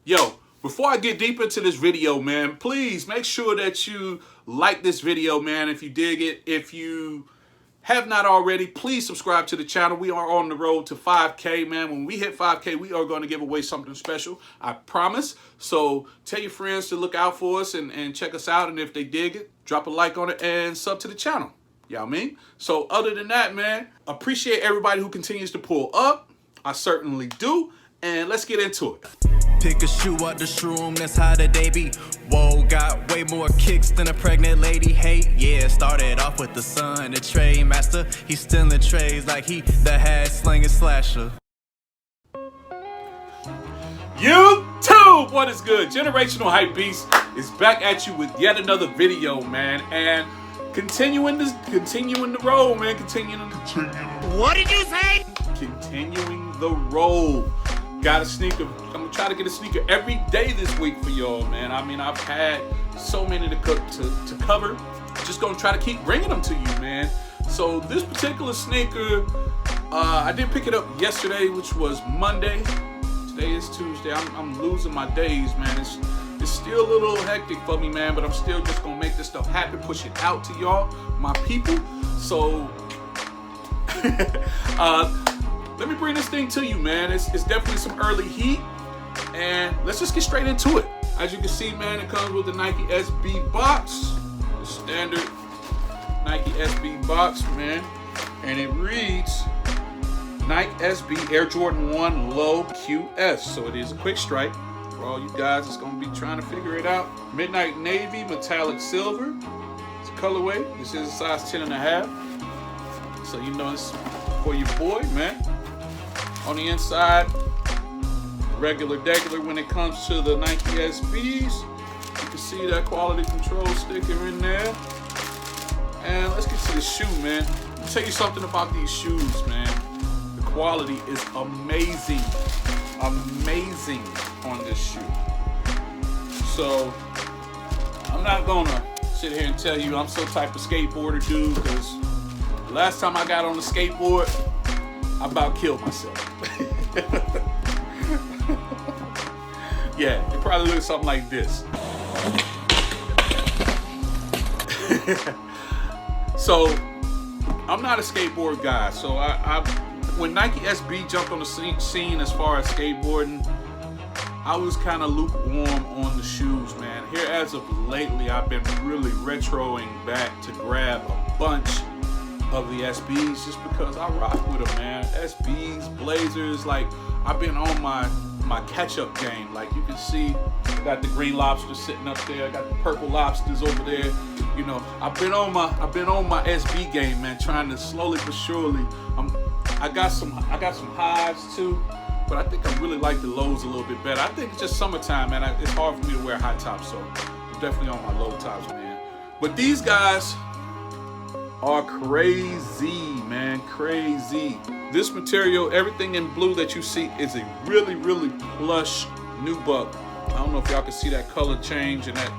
Yo, before I get deep into this video, man, please make sure that you like this video, man, if you dig it. If you have not already, please subscribe to the channel. We are on the road to 5K, man. When we hit 5K, we are going to give away something special. I promise. So tell your friends to look out for us and check us out. And if they dig it, drop a like on it and sub to the channel. You know what I mean? So other than that, man, appreciate everybody who continues to pull up. I certainly do. And let's get into it. Pick a shoe out the shroom, that's how the day be. Whoa, got way more kicks than a pregnant lady. Hey, yeah, started off with the son, the trade master. He's stealing trays like he the hat slinging slasher. YouTube, what is good? Generational Hype Beast is back at you with yet another video, man. And continuing the roll, man. What did you say? Continuing the roll. Got a sneaker. I'm gonna try to get a sneaker every day this week for y'all, man. I mean, I've had so many to cover. Just gonna try to keep bringing them to you, man. So this particular sneaker, I did pick it up yesterday, which was Monday. Today is Tuesday. I'm losing my days, man. It's still a little hectic for me, man, but I'm still just gonna make this stuff happen, push it out to y'all, my people. So let me bring this thing to you, man. It's definitely some early heat, and let's just get straight into it. As you can see, man, it comes with the Nike SB box, the standard Nike SB box, man, and it reads Nike SB Air Jordan 1 Low QS. So it is a quick strike for all you guys that's gonna be trying to figure it out. Midnight Navy, metallic silver. It's a colorway. This is a size 10.5. So you know it's for your boy, man. On the inside, regular when it comes to the Nike SBs. You can see that quality control sticker in there. And let's get to the shoe, man. Let me tell you something about these shoes, man. The quality is amazing. Amazing on this shoe. So, I'm not gonna sit here and tell you I'm some type of skateboarder dude, because last time I got on the skateboard, I about killed myself. Yeah, it probably looks something like this. So, I'm not a skateboard guy. So when Nike SB jumped on the scene as far as skateboarding, I was kind of lukewarm on the shoes, man. Here as of lately, I've been really retroing back to grab a bunch of the SBs just because I rock with them, man. SBs, Blazers, like I've been on my catch-up game. Like you can see, I got the green lobsters sitting up there. I got the purple lobsters over there. You know, I've been on my SB game, man. Trying to slowly but surely. I got some highs too, but I think I really like the lows a little bit better. I think it's just summertime, man. It's hard for me to wear high tops, so I'm definitely on my low tops, man. But these guys are crazy, man, crazy. This material, everything in blue that you see is a really plush nubuck. I don't know if y'all can see that color change, and that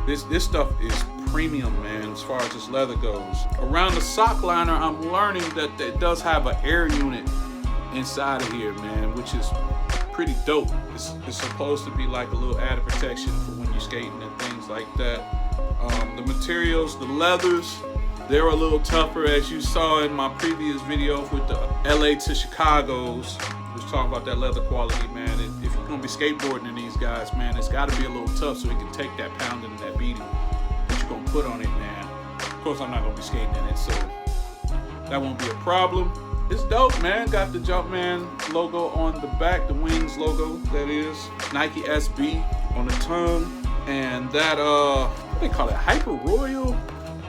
this stuff is premium, man, as far as this leather goes. Around the sock liner, I'm learning that it does have an air unit inside of here, man, which is pretty dope. It's supposed to be like a little added protection for when you're skating and things like that. The materials, the leathers, they're a little tougher, as you saw in my previous video with the LA to Chicago's. I was talking about that leather quality, man. If you're gonna be skateboarding in these guys, man, it's gotta be a little tough so it can take that pounding and that beating that you're gonna put on it, man. Of course, I'm not gonna be skating in it, so that won't be a problem. It's dope, man. Got the Jumpman logo on the back, the Wings logo, that is. Nike SB on the tongue. And that, what they call it, Hyper Royal?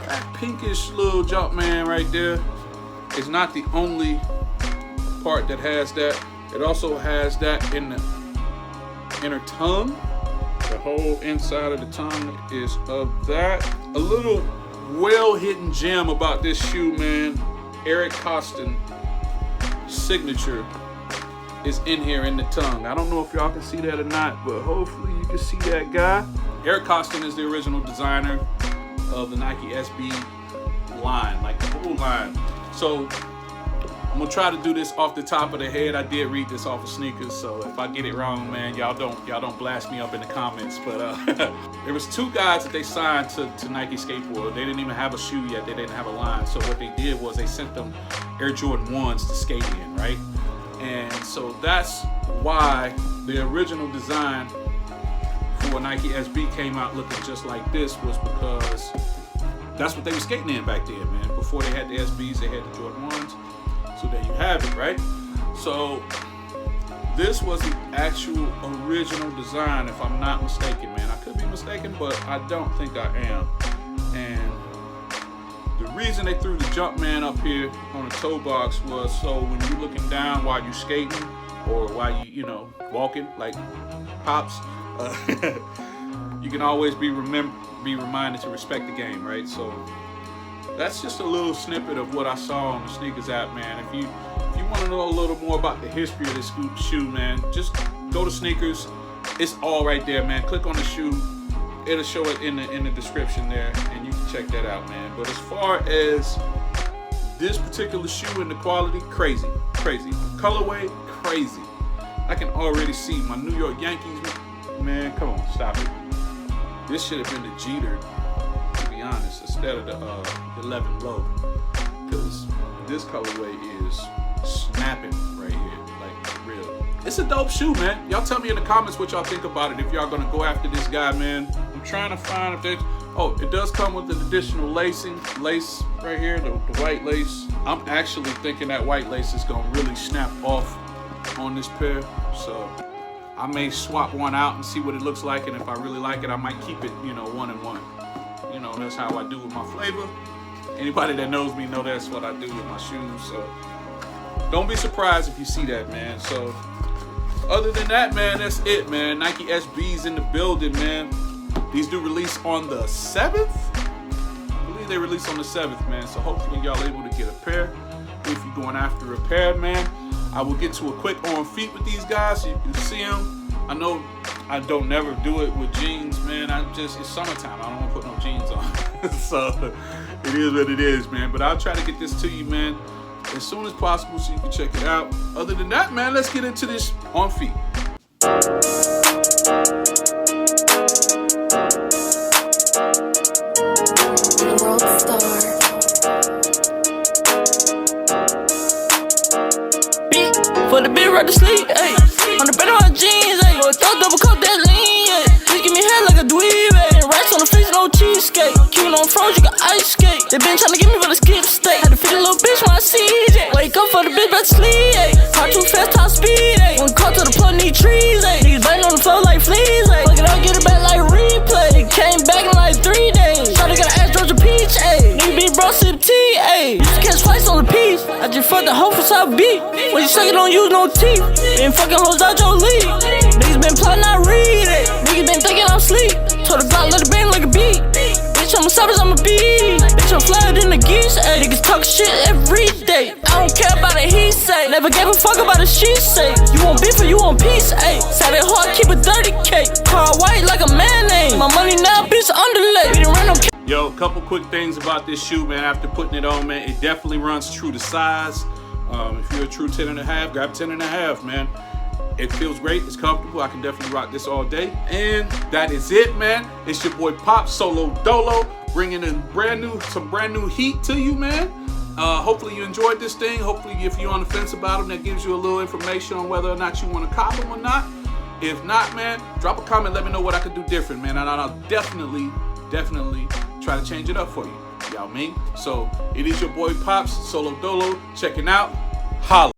That pinkish little Jumpman right there is not the only part that has that. It also has that in the inner tongue. The whole inside of the tongue is of that. A little well-hidden gem about this shoe, man. Eric Koston signature is in here in the tongue. I don't know if y'all can see that or not, but hopefully you can see that guy. Eric Koston is the original designer of the Nike SB line, like the whole line. So I'm gonna try to do this off the top of the head. I did read this off of Sneakers, so if I get it wrong, man, y'all don't blast me up in the comments. But there was 2 guys that they signed to Nike Skateboard. They didn't even have a shoe yet. They didn't have a line. So what they did was they sent them Air Jordan 1s to skate in, right? And so that's why the original design for Nike SB came out looking just like this, was because that's what they were skating in back then, man. Before they had the SBs, they had the Jordan 1s. So there you have it, right? So this was the actual original design, if I'm not mistaken, man. I could be mistaken, but I don't think I am. And the reason they threw the Jumpman up here on the toe box was so when you're looking down while you're skating or while you know, walking like Pops, you can always be reminded to respect the game, right? So that's just a little snippet of what I saw on the Sneakers app, man. If you want to know a little more about the history of this shoe, man, just go to Sneakers. It's all right there, man. Click on the shoe. It'll show it in the description there, and you can check that out, man. But as far as this particular shoe and the quality, crazy. Colorway, crazy. I can already see my New York Yankees, man. Come on, stop it. This should have been the Jeter, to be honest, instead of the 11 low, because this colorway is snapping right here, like real. It's a dope shoe, man. Y'all tell me in the comments what y'all think about it, if y'all gonna go after this guy, man. I'm trying to find if there's, oh, it does come with an additional lace right here, the white lace. I'm actually thinking that white lace is gonna really snap off on this pair, so I may swap one out and see what it looks like, and if I really like it, I might keep it, you know, 1 and 1. You know, that's how I do with my flavor. Anybody that knows me know that's what I do with my shoes, so don't be surprised if you see that, man. So other than that, man, that's it, man. Nike SB's in the building, man. These do release on the 7th. I believe they release on the 7th, man. So hopefully y'all able to get a pair. If you're going after a pair, man, I will get to a quick on feet with these guys so you can see them. I know I don't never do it with jeans, man. It's summertime. I don't want to put no jeans on. So it is what it is, man. But I'll try to get this to you, man, as soon as possible so you can check it out. Other than that, man, let's get into this on feet. World Star. For the big right to sleep, ayy. On the bed of my jeans, ayy. Throw double cup that lean, ayy. Please give me head like a dweeb, ayy. Rice on the face, no cheesecake. Cute on froze, you can ice skate. They been tryna get me for the skip steak. Had to feed a little bitch when I see it. Wake up for the bitch back to sleep, ayy. Car too fast, top speed, ayy. When caught to the plug, need trees, ayy. Niggas biting on the floor like fleas, ayy. Fuck it up, get it back like replay. Came back in like 3 days. Shawty got an ass Georgia Peach, ayy. Nigga be bro, sip tea, ayy. Used to catch flights on the piece. I just fucked the hoe for South Beach. When you suck it, don't use no teeth. Been fucking hoes out your league. Niggas been plotting, I read it. Niggas been thinking I'm sleep. Told the Glock, let it bang like a beat. Bitch, I'm a savage, I'm a beat. Bitch, I'm flyer than the geese, ayy. Niggas talk shit every day. I don't care about it, he say. Never gave a fuck about it, she say. You want beef or you want peace, ayy. Sat it hard, keep it 30K. Car white like a mayonnaise. My money now, bitch, underlay. We didn't run no. Yo, couple quick things about this shoe, man. After putting it on, man, it definitely runs true to size. If you're a true 10.5, grab 10.5, man. It feels great, it's comfortable. I can definitely rock this all day. And that is it, man. It's your boy Pop Solo Dolo, bringing in some brand new heat to you, man. Hopefully you enjoyed this thing. Hopefully if you're on the fence about them, that gives you a little information on whether or not you want to cop them or not. If not, man, drop a comment, let me know what I could do different, man. And I'll definitely try to change it up for you. Y'all mean? So it is your boy Pops Solo Dolo checking out. Holla.